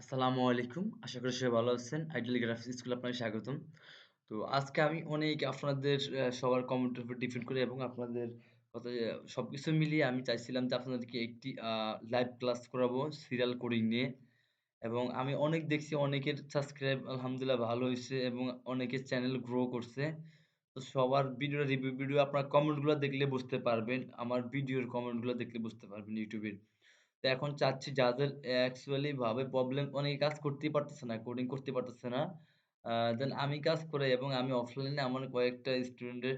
আসসালামু আলাইকুম। আশা করি সবাই ভালো আছেন। আইডিয়াল গ্রাফিক্স স্কুলে আপনাকে স্বাগতম। তো আজকে আমি অনেক আপনাদের সবার কমেন্টের উপর ডিপেন্ড করে এবং আপনাদের কথা সবকিছু মিলিয়ে আমি চাইছিলাম যে আপনাদেরকে একটি লাইভ ক্লাস করাবো সিরিয়াল কোডিং নিয়ে। এবং আমি অনেক দেখছি অনেকের সাবস্ক্রাইব আলহামদুলিল্লাহ ভালো হইছে এবং অনেকের চ্যানেল গ্রো করছে। তো সবার রিভিউ ভিডিও আপনার কমেন্টগুলো দেখলে বুঝতে পারবেন। আমার ভিডিওর কমেন্টগুলো দেখলে বুঝতে পারবেন YouTube এর। তো এখন চাচ্ছি যাদের অ্যাকচুয়ালি ভাবে প্রবলেম অনেকে কাজ করতেই পারতেছে না, কোডিং করতে পারতেছে না। দেন আমি কাজ করাই এবং আমি অফলাইনে আমার কয়েকটা স্টুডেন্টের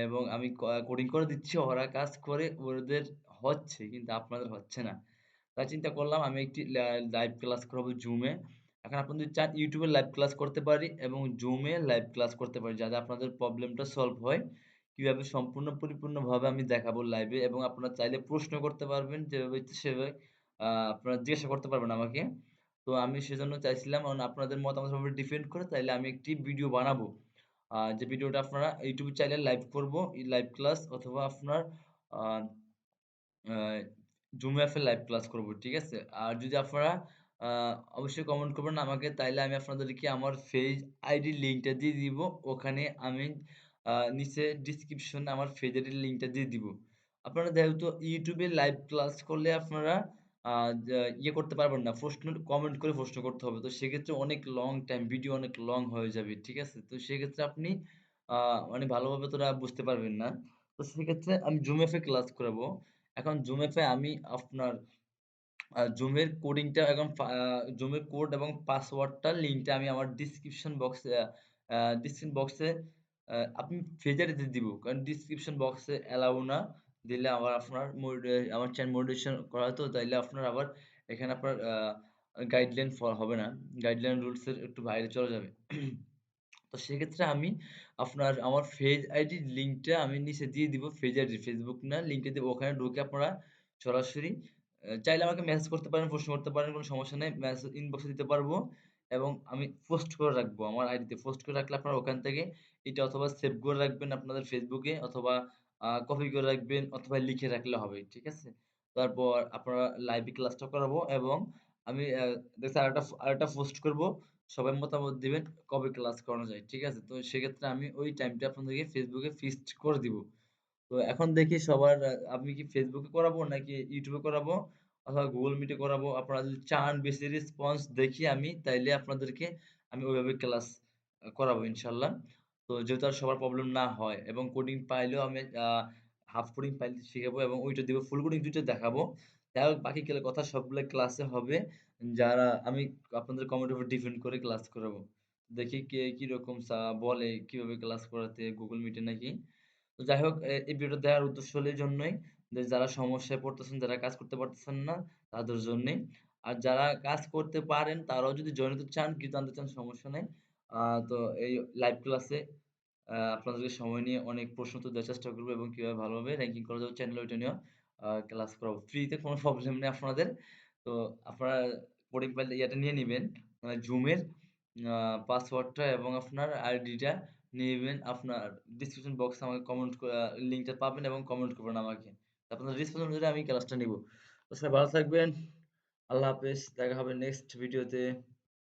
এবং আমি কোডিং করে দিচ্ছি। ওরা কাজ করে ওদের হচ্ছে কিন্তু আপনাদের হচ্ছে না। তাই চিন্তা করলাম আমি একটি লাইভ ক্লাস করাবো Zoom এ। এখন আপনারা যদি চান YouTube এ লাইভ ক্লাস করতে পারি এবং Zoom এ লাইভ ক্লাস করতে পারি যাতে আপনাদের প্রবলেমটা সলভ হয়। কিভাবে সম্পূর্ণ পরিপূর্ণভাবে আমি দেখাবো লাইভে এবং আপনারা চাইলে প্রশ্ন করতে পারবেন যেভাবে ইচ্ছে সেভাবে আপনারা জিজ্ঞাসা করতে পারবেন আমাকে। তো আমি সেজন্য চাইছিলাম আপনাদের মতামতের উপর ডিপেন্ড করে তাইলে আমি একটি ভিডিও বানাবো। যে ভিডিওটা আপনারা YouTube চাইলে লাইভ করব, লাইভ ক্লাস অথবা আপনার আ আ Zoom অ্যাপে লাইভ ক্লাস করব। ঠিক আছে? আর যদি আপনারা আ অবশ্যই কমেন্ট করবেন আমাকে তাইলে আমি আপনাদেরকে আমার পেজ আইডির লিঙ্কটা দিয়ে দিব। ওখানে আমি নিচে ডেসক্রিপশনে আমার পেজের লিঙ্কটা দিয়ে দিব। আপনারা যেহেতু YouTube এ লাইভ ক্লাস করলে আপনারা আ যা ইয়ে করতে পারবেন না। কমেন্ট করে প্রশ্ন করতে হবে। তো সেক্ষেত্রে অনেক লং টাইম ভিডিও অনেক লং হয়ে যাবে। ঠিক আছে? তো সেক্ষেত্রে আপনি আ মানে ভালোভাবে অতটা বুঝতে পারবেন না। তো সেক্ষেত্রে আমি Zoom অ্যাপে ক্লাস করাবো। এখন Zoom অ্যাপে আমি আপনার Zoom এর কোডিংটা এখন Zoom এর কোড এবং পাসওয়ার্ডটা লিঙ্কটা আমি আমার ডেসক্রিপশন বক্সে আপনি ফেজারে দিয়ে দিব। কারণ ডেসক্রিপশন বক্সে অ্যালাউ না। দিলে আবার আপনার আমার চ্যানেল মনিটাইজেশন করা তো তাইলে আপনার আবার এখানে আপনার গাইডলাইন হবে না। গাইডলাইন রুলস এর একটু বাইরে চলে যাবে। তো সেক্ষেত্রে আমি আপনার আমার পেজ আইডির লিঙ্কটা আমি নিচে দিয়ে দিব। পেজ আইডি ফেসবুক না লিঙ্কটা দিব। ওখানে ঢুকে আপনারা সরাসরি চাইলে আমাকে মেসেজ করতে পারেন, প্রশ্ন করতে পারেন, কোনো সমস্যা নাই। মেসেজ ইনবক্সে দিতে পারবো এবং আমি পোস্ট করে রাখবো। আমার আইডিতে পোস্ট করে রাখলে আপনারা ওখান থেকে এটা অথবা সেভ করে রাখবেন আপনাদের ফেসবুকে অথবা কপি করে রাখবেন অথবা লিখে রাখলে হবে। ঠিক আছে? তারপর আপনারা লাইভে ক্লাসটা করাবো এবং আমি দেখছি আরেকটা পোস্ট করব। সবাই মতামত দিবেন কবে ক্লাস করানো যায়। ঠিক আছে? তো সেক্ষেত্রে আমি ওই টাইমটা আপনাদেরকে ফেসবুকে ফিক্সড করে দিব। তো এখন দেখি সবার আমি কি ফেসবুকে করাবো নাকি ইউটিউবে করাবো অথবা গুগল মিটে করাবো। আপনারা যদি চান বেশি রেসপন্স দেখি আমি তাইলে আপনাদেরকে আমি ওইভাবে ক্লাস করাবো ইনশাআল্লাহ। তো যেহেতু আর সবার প্রবলেম না হয় এবং কোডিং পাইলেও আমি হাফ কোডিং পাইলে শিখাবো এবং ওইটা দিব। ফুল কোডিং ২ টা দেখাবো। যাই হোক বাকি কথা সবগুলা ক্লাসে হবে। যারা আমি আপনাদের কমেন্টের উপর ডিপেন্ড করে ক্লাস করাবো। দেখি কে কিরকম বলে কিভাবে ক্লাস করাতে Google Meet এ নাকি। তো যাই হোক এই ভিডিওটা দেওয়ার উদ্দেশ্য হলো এইজন্যই যে যারা সমস্যায় পড়তেছেন, যারা কাজ করতে পারতেছেন না তাদের জন্যেই। আর যারা কাজ করতে পারেন তারাও যদি জয়েন হতে চান, কি জানতে চান সমস্যা নাই। আ তো এই লাইভ ক্লাসে আপনাদেরকে সময় নিয়ে অনেক প্রশ্ন উত্তর দেওয়ার চেষ্টা করব এবং কিভাবে ভালোভাবে র‍্যাংকিং করা যাবে চ্যানেলে ওইটা নিয়েও ক্লাস করাবো। ফ্রিতে কোনো প্রবলেম নেই আপনাদের। তো আপনারা কোডিং ফাইল ইয়েটা নিয়ে নিবেন। Zoom এর আ পাসওয়ার্ডটা এবং আপনার আইডিটা নিবেন। আপনার ডেসক্রিপশন বক্সে আমাকে কমেন্ট লিঙ্কটা পাবেন এবং কমেন্ট করবেন আমাকে। আপনাদের রেসপন্স অনুযায়ী আমি ক্লাসটা নিব। তো সবাই ভালো থাকবেন। আল্লাহ হাফেজ। দেখা হবে নেক্সট ভিডিওতে।